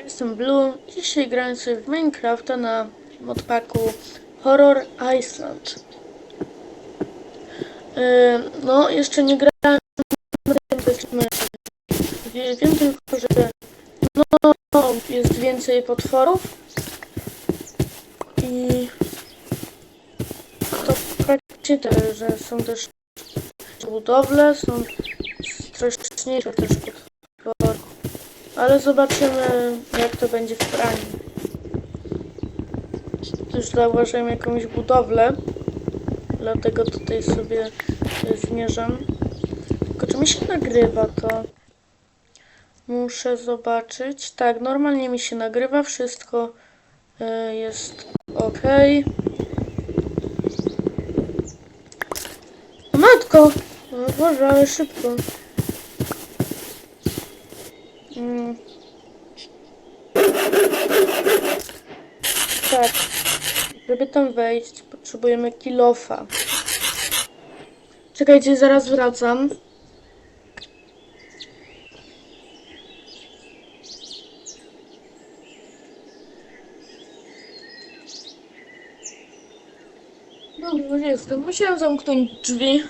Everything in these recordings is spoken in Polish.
jestem Blue. Dzisiaj grałem sobie w Minecrafta na modpacku Horror Island. No, jeszcze nie grałem na tym, wiem tylko, że no, jest więcej potworów i to praktycznie tyle, że są też budowle, są straszniejsze też potwory. Ale zobaczymy, jak to będzie w praniu. Już zauważyłem jakąś budowlę, dlatego tutaj sobie zmierzam. Tylko czy mi się nagrywa to? Muszę zobaczyć. Tak, normalnie mi się nagrywa, wszystko jest ok. O matko! O Boże, ale szybko. Tak, żeby tam wejść, potrzebujemy kilofa. Czekajcie, zaraz wracam. Dobrze, jestem. Musiałem zamknąć drzwi,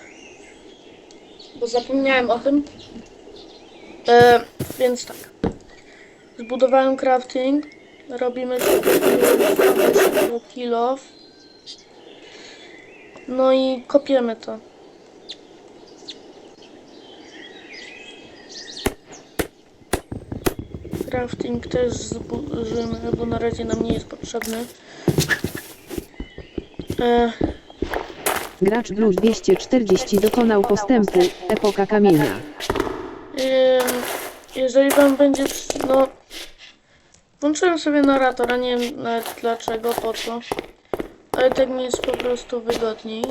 bo zapomniałem o tym. Więc tak. Zbudowałem crafting. Robimy sobie kilof. No i kopiemy to. Crafting też zburzymy, bo na razie nam nie jest potrzebny. Gracz Blue 240 dokonał postępu, epoka kamienia. Jeżeli wam będzie, no, włączyłem sobie narratora, nie wiem nawet dlaczego, po co, ale tak mi jest po prostu wygodniej.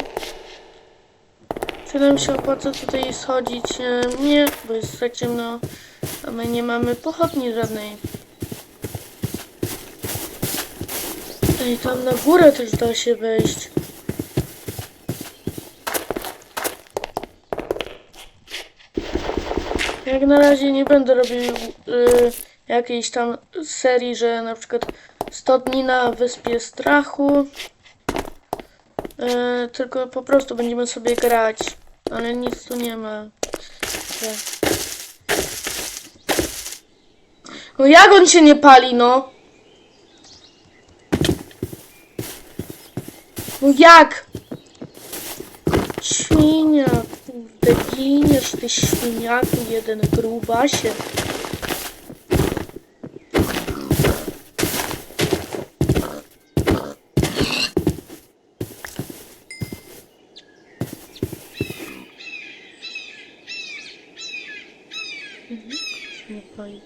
Czy nam się opłaca tutaj schodzić? Nie, bo jest tak ciemno, a my nie mamy pochodni żadnej. Ej, tam na górę też da się wejść. Jak na razie nie będę robił jakiejś tam serii, że na przykład 100 dni na Wyspie Strachu. Tylko po prostu będziemy sobie grać. Ale nic tu nie ma. No jak on się nie pali, no? No jak? Świnia, kurde, giniesz ty świniaku, jeden grubasie. Nie pali.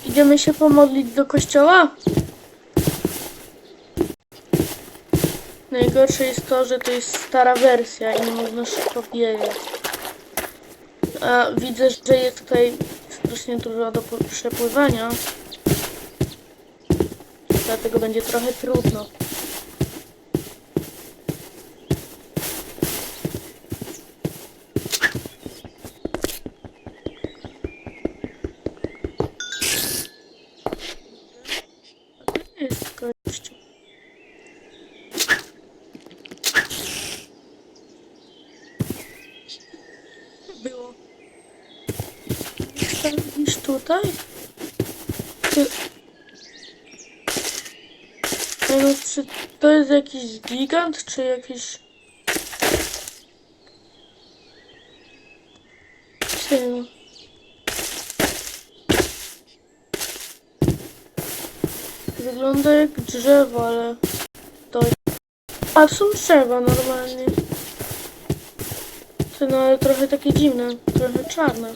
Idziemy się pomodlić do kościoła? Najgorsze jest to, że to jest stara wersja i nie można szybko biegać. A widzę, że jest tutaj strasznie dużo do przepływania. Dlatego będzie trochę trudno. Jest kościół. Było. Widzisz tutaj? No, czy to jest jakiś gigant, czy jakiś... Cień. Wygląda jak drzewo, ale... To... A, są drzewa normalnie. No ale trochę takie dziwne, trochę czarne.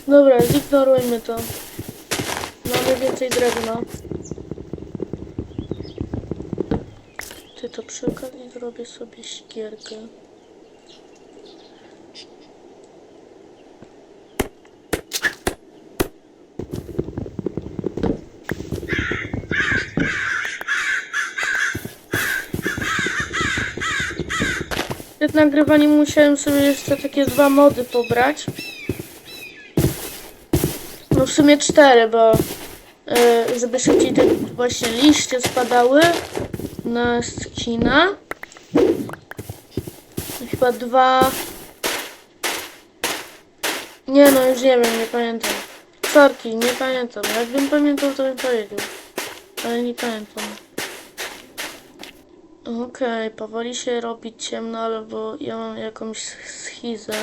Dobra, zignorujmy to. Mamy więcej drewna. Ty to przy okazji zrobię sobie siekierkę. Przed nagrywaniem musiałem sobie jeszcze takie 2 mody pobrać. No w sumie 4, bo żeby szybciej te właśnie liście spadały na skina. Chyba 2. Nie no, już nie wiem, nie pamiętam. Sorki, nie pamiętam. Jakbym pamiętał, to bym powiedział. Ale nie pamiętam. Okej, powoli się robi ciemno, albo ja mam jakąś schizę.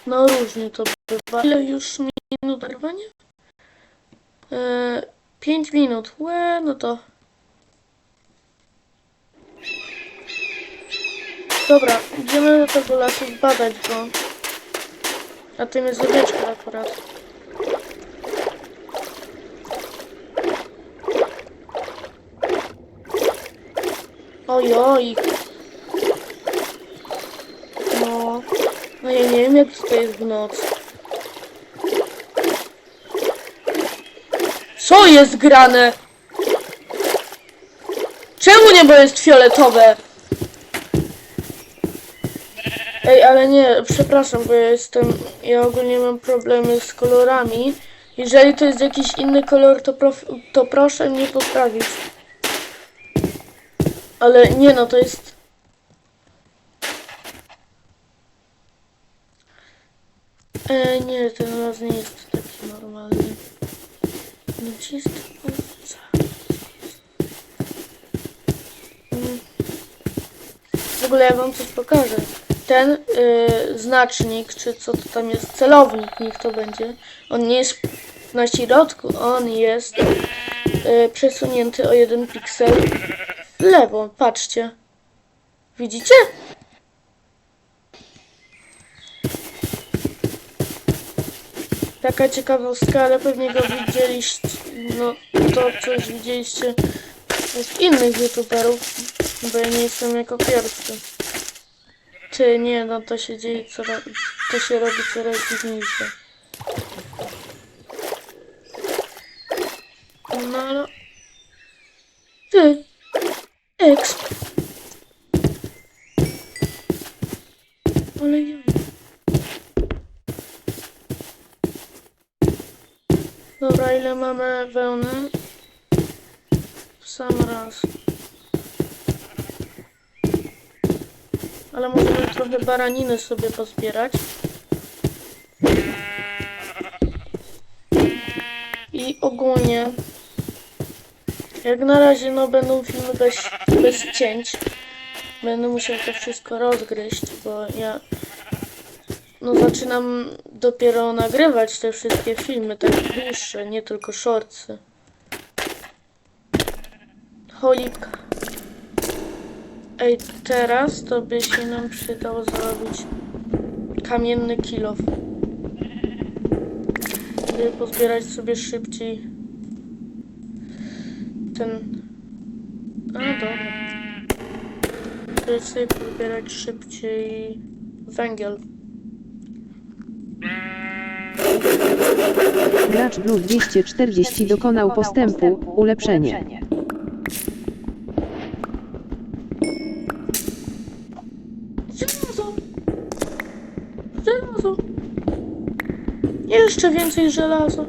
No różnie to bywa. Ile już minut nagrywania? 5 minut. Łe, no to... Dobra, idziemy do tego lasu zbadać go. A tym jest owieczka akurat. Ojoj. No. No ja nie wiem, jak tutaj jest w noc. Co jest grane? Czemu niebo jest fioletowe? Ej, ale nie, przepraszam, bo ja ogólnie mam problemy z kolorami. Jeżeli to jest jakiś inny kolor, to proszę mnie poprawić. Ale nie no, to jest... nie, ten las nie jest taki normalny. No gdzie jest owca? W ogóle ja wam coś pokażę. Ten znacznik, czy co to tam jest, celownik, niech to będzie. On nie jest na środku, on jest przesunięty o 1 piksel w lewo. Patrzcie. Widzicie? Taka ciekawostka, ale pewnie go widzieliście, no to coś widzieliście z innych youtuberów, bo ja nie jestem jako pierwszy. Ty, nie, no to się dzieje to się robi coraz dziwniejsze. No ale... Ty! Exp! Ale ja... Dobra, ile mamy wełny? W sam raz. Ale możemy trochę baraniny sobie pozbierać. I ogólnie, jak na razie, no będą filmy bez cięć. Będę musiał to wszystko rozgryźć, bo ja no zaczynam dopiero nagrywać te wszystkie filmy, tak dłuższe, nie tylko shortsy. Cholipka. Ej, teraz to by się nam przydało zrobić kamienny kilof. Żeby pozbierać sobie szybciej ten... A, dobra. Żeby sobie pozbierać szybciej węgiel. Gracz Blue 240 dokonał postępu. Ulepszenie. Żelazo! Żelazo! Jeszcze więcej żelaza.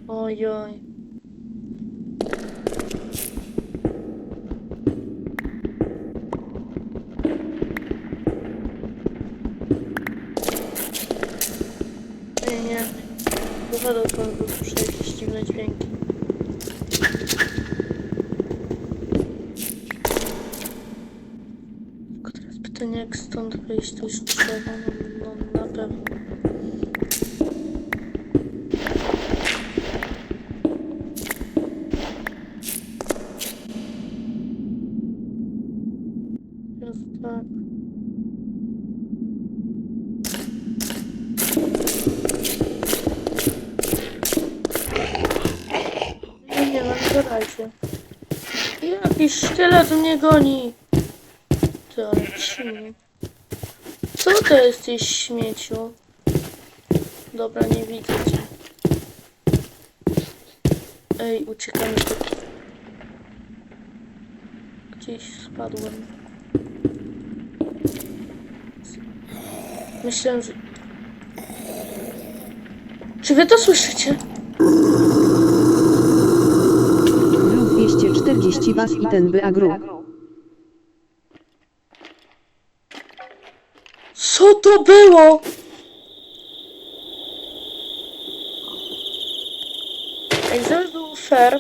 Ojoj. Nie. Wypadał pan, bo słyszę jakieś dziwne dźwięki. Tylko teraz pytanie, jak stąd wyjść, to już trzeba, no na pewno. Teraz tak. Nie, no nie gadajcie. Jakiś szkielet mnie goni. Ty, ale silny. Co to jesteś, śmieciu? Dobra, nie widzę cię. Ej, uciekamy tu. Gdzieś spadłem. Myślałem, że... Czy wy to słyszycie? Blue 240 was i ten by agru. Co to było? Ej, żeby był fair.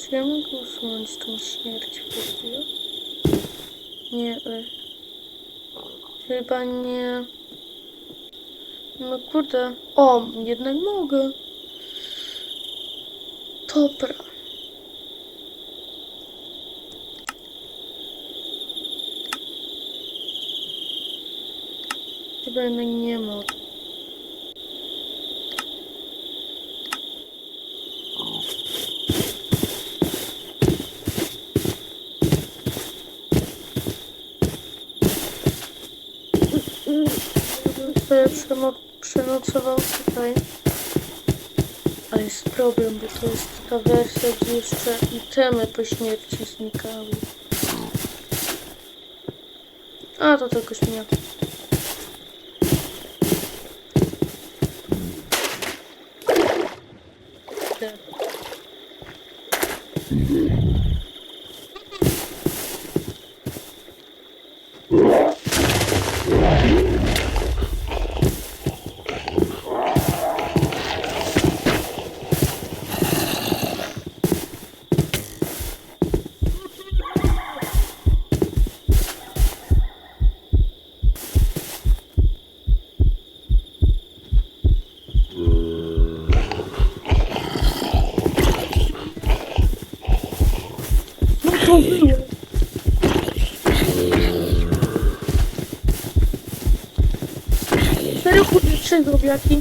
Czy ja mogę usunąć tą śmierć w ogóle? Nie, chyba nie. No kurde. O, jednak mogę. Dobra. Chyba jednak nie mogę. Sobie przenocował tutaj. Ale jest problem, bo to jest taka wersja, gdzie jeszcze itemy po śmierci znikały. A, to tylko śmiech. Co było? Serio kurczę zrobiaki?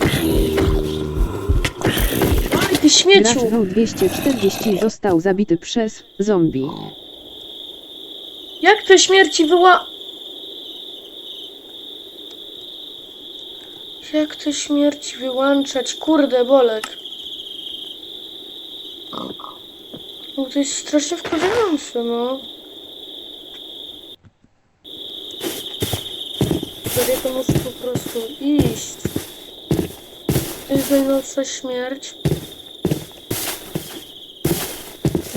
Aj, ty śmieciu! Gracz Blue 240 został zabity przez zombie. Jak te śmierci Jak te śmierci wyłączać? Kurde, Bolek. No to jest strasznie wkurzające, no. Sobie to muszę po prostu iść. To jest najnowsza śmierć.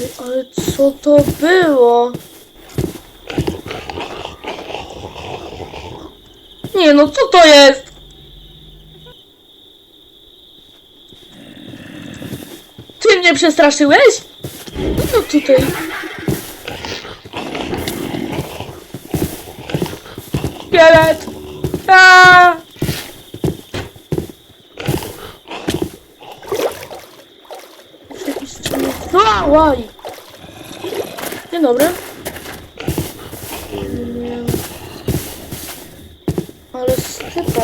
Ej, ale co to było? Nie no, co to jest? Ty mnie przestraszyłeś? No tutaj. Szkielet! Aaaa! Jakiś strzał. Łaj! Dzień dobry. Nie. Ale stypa.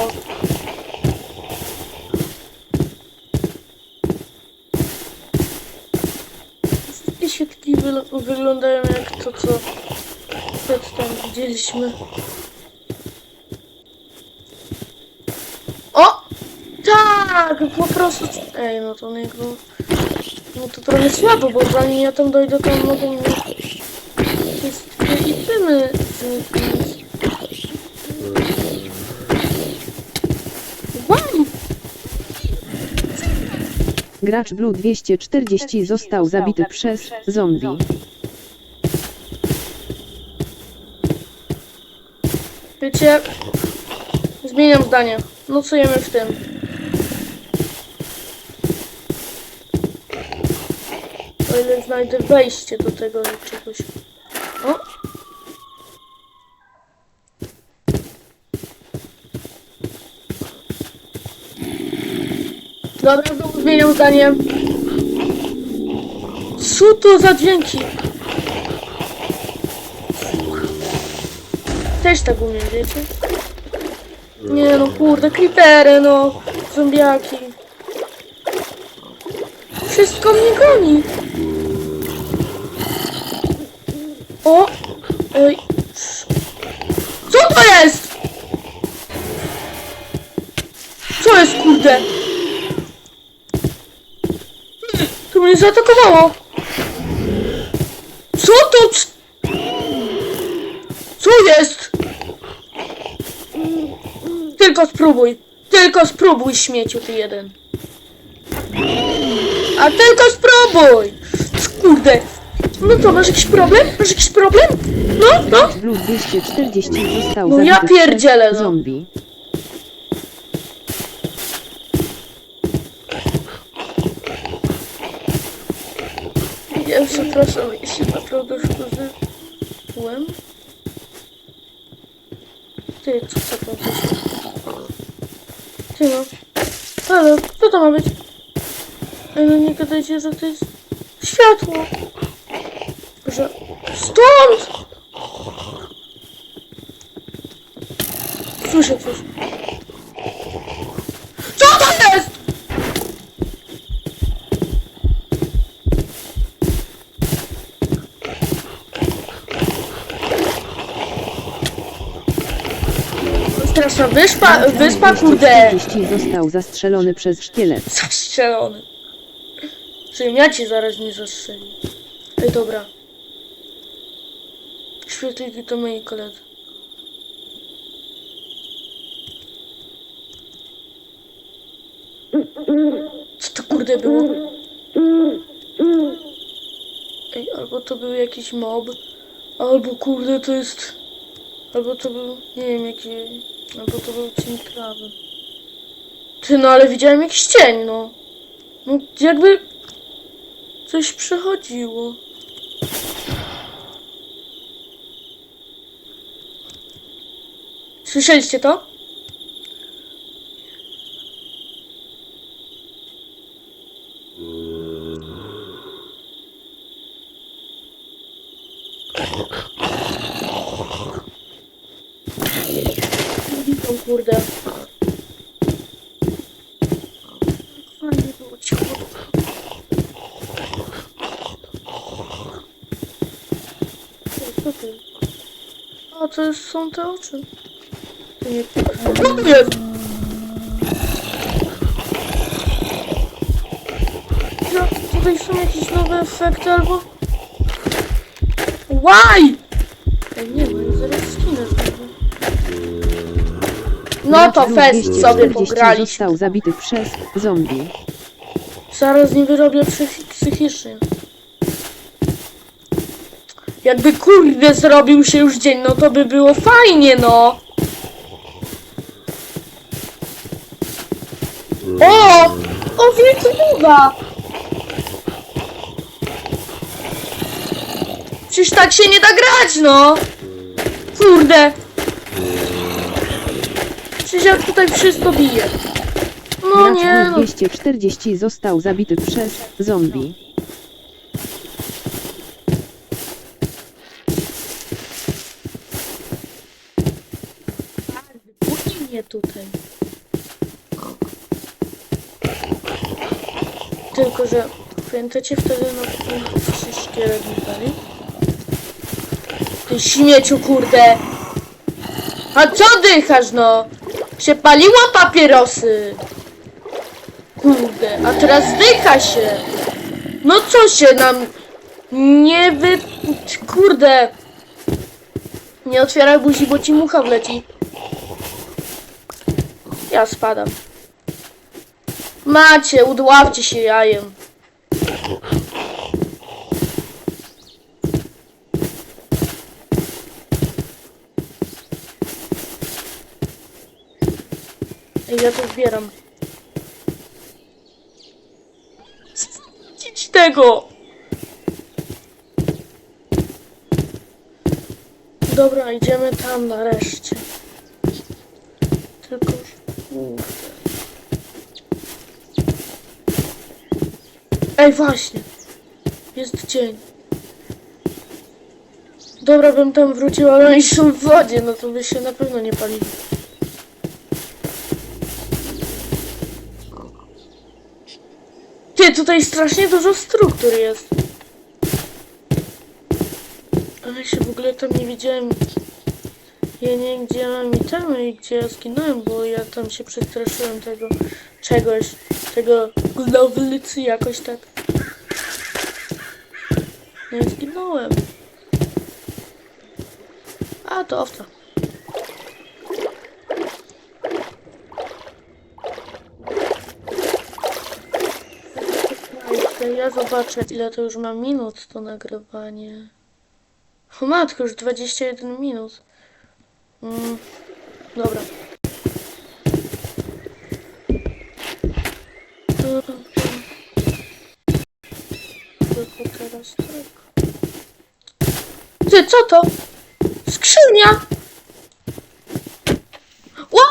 Wszystkie świeczki wyglądają jak to, co przedtem widzieliśmy. O! Tak! Po prostu... Ej, no to niego... No to trochę słabo, bo zanim ja tam dojdę, to mogą mi wszystkie itemy zniknąć. Łam! Gracz Blue 240 został zabity przez zombie. Wiecie, zmieniam zdanie. Nocujemy w tym. O ile znajdę wejście do tego czegoś. O! Dobra, znowu zmieniam zdanie. Co to za dźwięki? Też tak umiem, wiecie? Nie no, kurde, creepery, no. Zombiaki. Wszystko mnie goni. O! Ej. Co to jest? Co jest, kurde? To mnie zaatakowało. Co to? Co jest? Tylko spróbuj, śmieciu ty jeden. A tylko spróbuj! Kurde. No to, masz jakiś problem? Masz jakiś problem? No. Blue 240 został No zabity ja przez pierdzielę, no. zombie. Ja przepraszam, jeśli naprawdę wkurzyłem. Ty, co to jest? Ty no. Halo, co to ma być? Ej, no nie gadajcie, że to jest światło. Że... Stąd! Słyszę coś. Co to jest? Straszna wyspa, kurde. 240 został zastrzelony przez szkielet. Zastrzelony. Czyli ja ci zaraz nie zastrzeli. Ej, dobra. Świetliki to moi koledzy. Co to kurde było? Ej, albo to był jakiś mob, albo kurde to jest... Albo to był, nie wiem jaki... Albo to był cień trawy. Ty, no ale widziałem jakiś cień, no. No jakby... Coś przechodziło. Słyszeliście to? Widzą, kurde. Fajnie było cicho. Co to jest? A, to jest, są te oczy. To nie... Co to jest? Ja, tutaj są jakieś nowe efekty albo... Why? Ej, nie, bo ja zaraz skinę znowu. No to Blue fest sobie 240 pograliśmy. został zabity przez zombie. Zaraz nie wyrobię psychicznie. Jakby kurde zrobił się już dzień, no to by było fajnie, no. O wilkomowa! Przecież tak się nie da grać, no. Kurde. Przecież ja tutaj wszystko biję. No nie, Gracz no. 240 został zabity przez zombie. Puść mnie tutaj. Tylko, że pamiętacie wtedy, no się szkielet mi pali? Ty śmieciu, kurde! A co dychasz, no? Się paliło papierosy! Kurde, a teraz zdycha się! No co się nam... Nie wy... Kurde! Nie otwieraj buzi, bo ci mucha wleci. Ja spadam. Macie, udławcie się jajem. Ej, ja to zbieram. Idź tego! Dobra, idziemy tam nareszcie. Tylko już... Kurde. Ej, właśnie! Jest dzień. Dobra, bym tam wrócił, ale oni są w wodzie, no to by się na pewno nie palili. Ty, tutaj strasznie dużo struktur jest. Ale się w ogóle tam nie widziałem. Ja nie wiem, gdzie mam itemy i gdzie ja zginąłem, bo ja tam się przestraszyłem tego czegoś, tego gnowlicy jakoś tak. No i zginąłem. A, to owca. Ja zobaczę, ile to już ma minut to nagrywanie. O matko, już 21 minut. Dobra. Tylko teraz tak. Ty, co to? Skrzynia! Ła!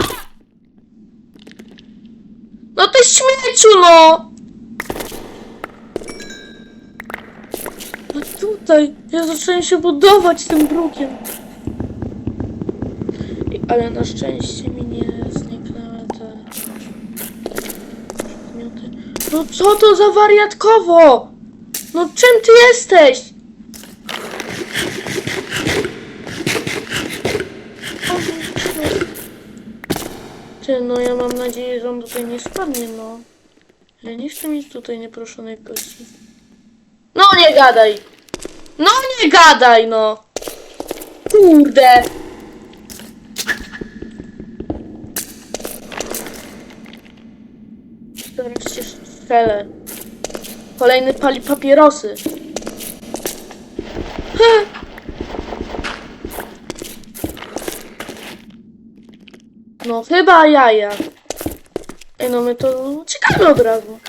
No ty śmieciu, no! No tutaj, ja zacząłem się budować tym brukiem. Ale na szczęście mi nie zniknęły te przedmioty. No co to za wariatkowo? No czym ty jesteś? Ty, no ja mam nadzieję, że on tutaj nie spadnie, no. Ja nie chcę mieć tutaj nieproszonej gości. No nie gadaj! No nie gadaj, no! Kurde! Teraz się strzelę. Kolejny pali papierosy. No chyba jaja. Ej, no my to uciekamy od razu.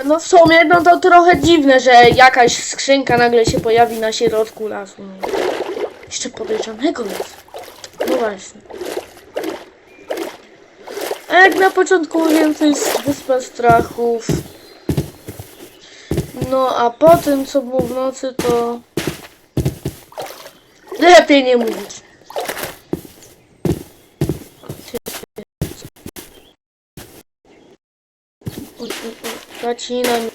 No w sumie, no to trochę dziwne, że jakaś skrzynka nagle się pojawi na środku lasu. No. Jeszcze podejrzanego lasu. No właśnie. A jak na początku mówiłem, to jest Wyspa Strachów. No a po tym, co było w nocy, to... lepiej nie mówić. Zacina mi.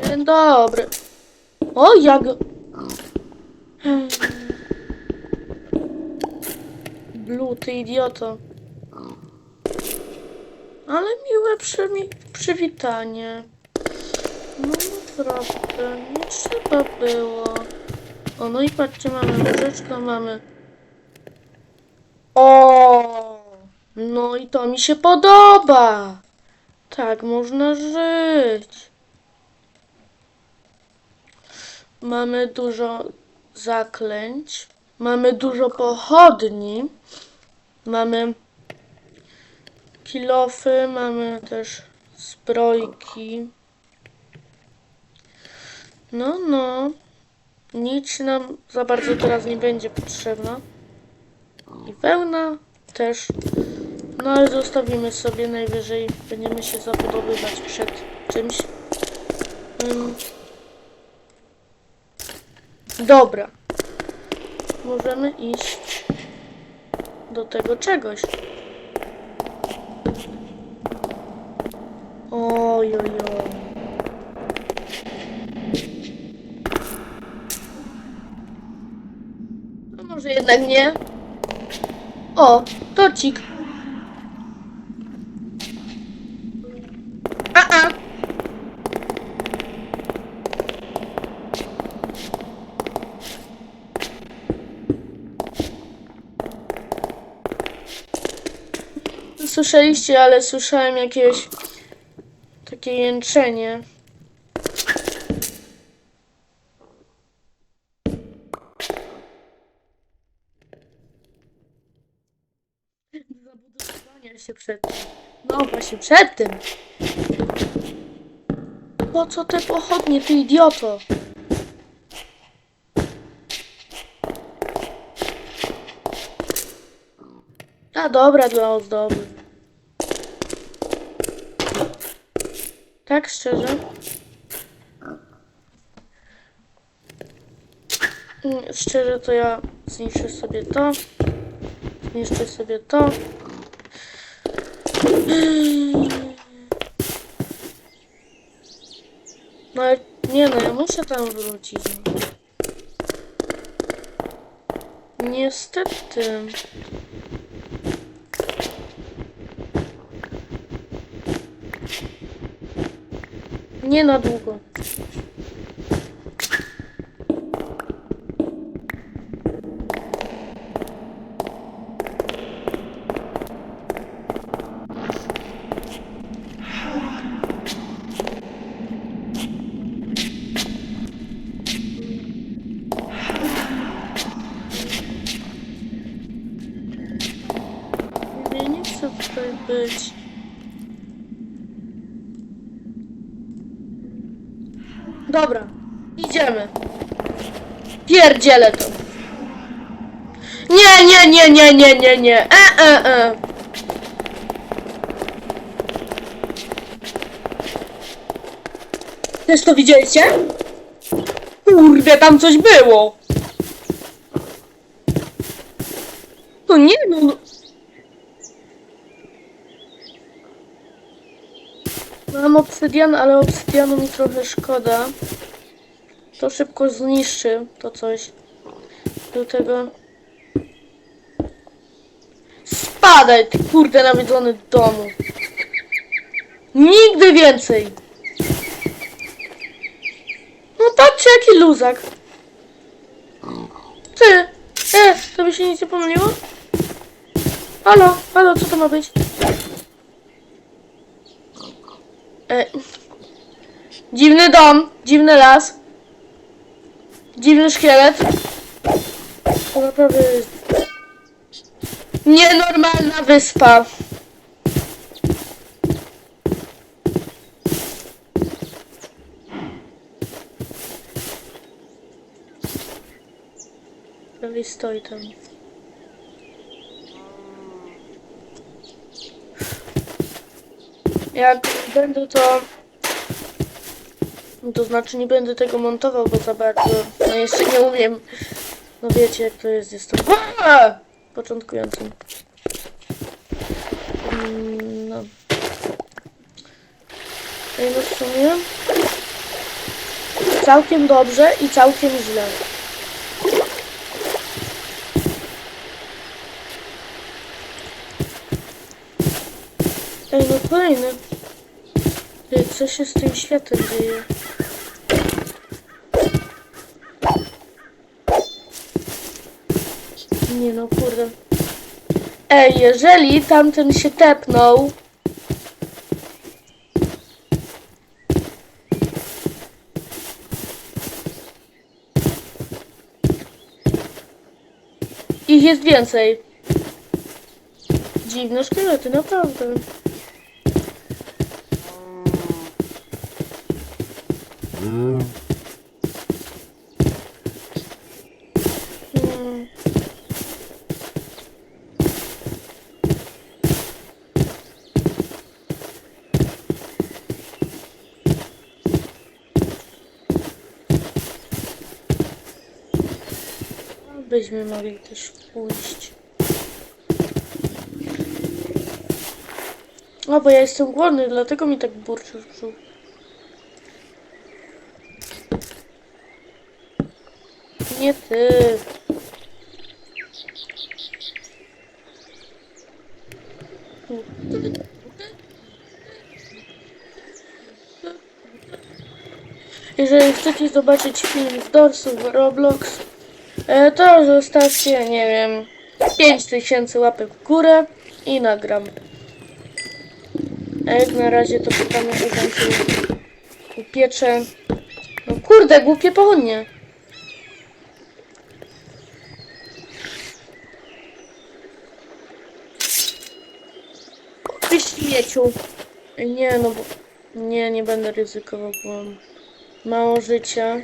Dzień dobry. O, jak... Blue, ty idioto. Ale miłe przywitanie. No naprawdę, nie trzeba było. O, no i patrzcie, mamy łyżeczkę, mamy... O, no i to mi się podoba. Tak można żyć. Mamy dużo zaklęć. Mamy dużo pochodni. Mamy kilofy, mamy też zbrojki. No. Nic nam za bardzo teraz nie będzie potrzebna. I wełna też. No ale zostawimy sobie, najwyżej będziemy się zabudowywać przed czymś. Dobra. Możemy iść do tego czegoś. Ojojoj. No może jednak nie. O, tocik. słyszeliście, ale słyszałem jakieś takie jęczenie. Zabudowania się przed tym. No właśnie przed tym. Po co te pochodnie, ty idioto? A dobra, dla ozdoby. Tak szczerze? Szczerze to ja zniszczę sobie to. Zniszczę sobie to. No ale nie no, ja muszę tam wrócić. Niestety. Nie na długo. Ja nie chcę tutaj być. Dobra, idziemy. Pierdzielę to. Nie. Też to widzieliście? Kurde, tam coś było. To nie no. Mam obsydian, ale obsydianu mi trochę szkoda. To szybko zniszczy to coś. Do tego... Spadaj, ty kurde nawiedzony domu. Nigdy więcej. No patrzcie jaki luzak. Ty. To by się nic nie pomyliło? Halo, co to ma być? Dziwny dom, dziwny las. Dziwny szkielet. To naprawdę jest nienormalna wyspa. Prawie stoi tam. Jak będę to znaczy nie będę tego montował, bo za bardzo, no jeszcze nie umiem. No wiecie jak to jest, jestem początkującym. No. Ej, no w sumie całkiem dobrze i całkiem źle. Ej, no kolejny. Ej, co się z tym światem dzieje? Nie no, kurde. Ej, jeżeli tamten się tepnął... Ich jest więcej. Dziwne szkielety, naprawdę. Byśmy mogli też pójść. O, bo ja jestem głodny, dlatego mi tak burczy w brzuch. Nie ty. Jeżeli chcecie zobaczyć film z dorsów Roblox, to zostawcie, nie wiem, 5000 łapek w górę i nagram. A jak na razie to pytamy o się upiecze. No kurde, głupie pochodnie. Ty śmieciu. Nie no bo... Nie będę ryzykował, bo mam mało życia.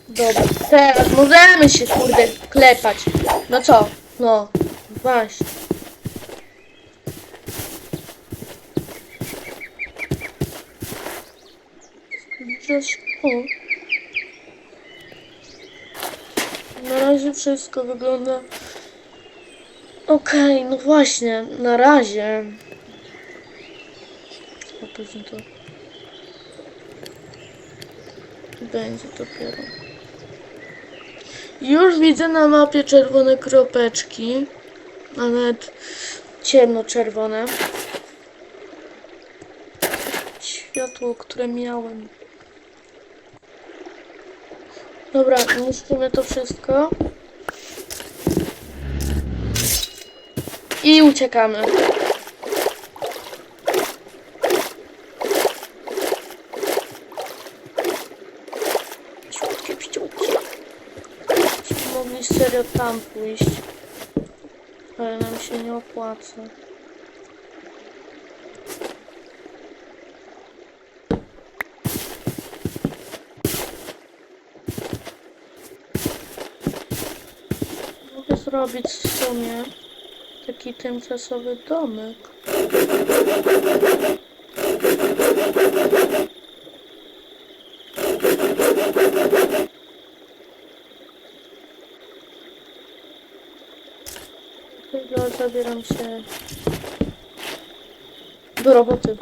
Dobra, teraz możemy się kurde klepać. No co? No, właśnie. Gdzieś... O. Na razie wszystko wygląda... Okej, no właśnie, na razie. A później to... będzie dopiero. Już widzę na mapie czerwone kropeczki. A nawet ciemno-czerwone. Światło, które miałem. Dobra, niszczymy to wszystko. I uciekamy. Słodkie pściułki. Mogli serio tam pójść. Ale nam się nie opłaca. Mogę zrobić w sumie taki tymczasowy domek. Dlatego zabieram się do roboty.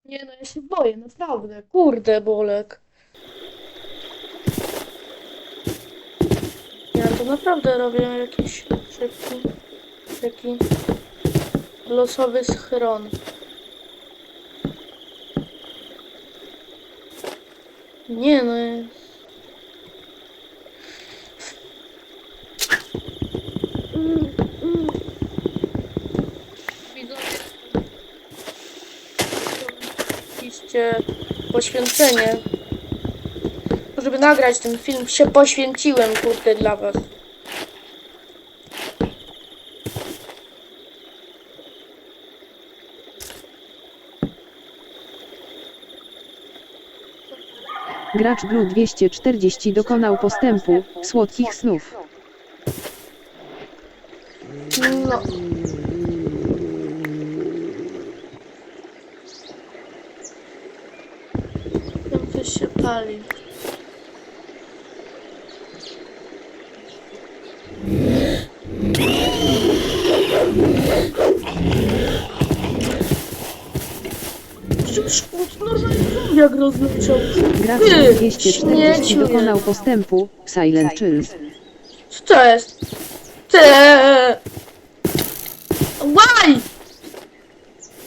Nie no, ja się boję, naprawdę. Kurde, Bolek. Ja to naprawdę robię jakiś szybki, taki losowy schron. Nie no. Widzowie, oczywiście poświęcenie. Żeby nagrać ten film, się poświęciłem, kurde, dla was. Gracz Blue 240 dokonał postępu, słodkich snów. No. Tam coś się pali. Jak rozleciał. Gracz Ty, Blue 240 śmieciu dokonał jeden. postępu, Silent Chills. Co to jest? Ty! Łaj!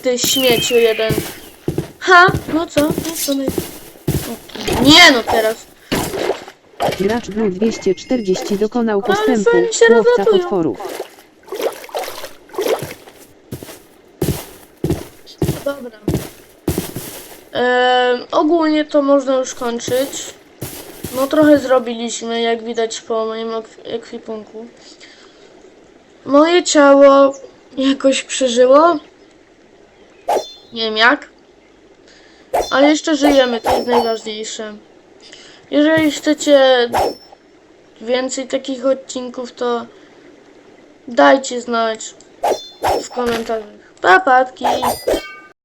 Ty śmieciu jeden. Ha? No co? No co? Nie no teraz. Gracz Blue 240 dokonał Ale postępu, fajnie się łowca rozlatują. potworów. Dobra. Ogólnie to można już kończyć. No trochę zrobiliśmy, jak widać po moim ekwipunku. Moje ciało jakoś przeżyło. Nie wiem jak. Ale jeszcze żyjemy, to jest najważniejsze. Jeżeli chcecie więcej takich odcinków, to dajcie znać w komentarzach. Papatki!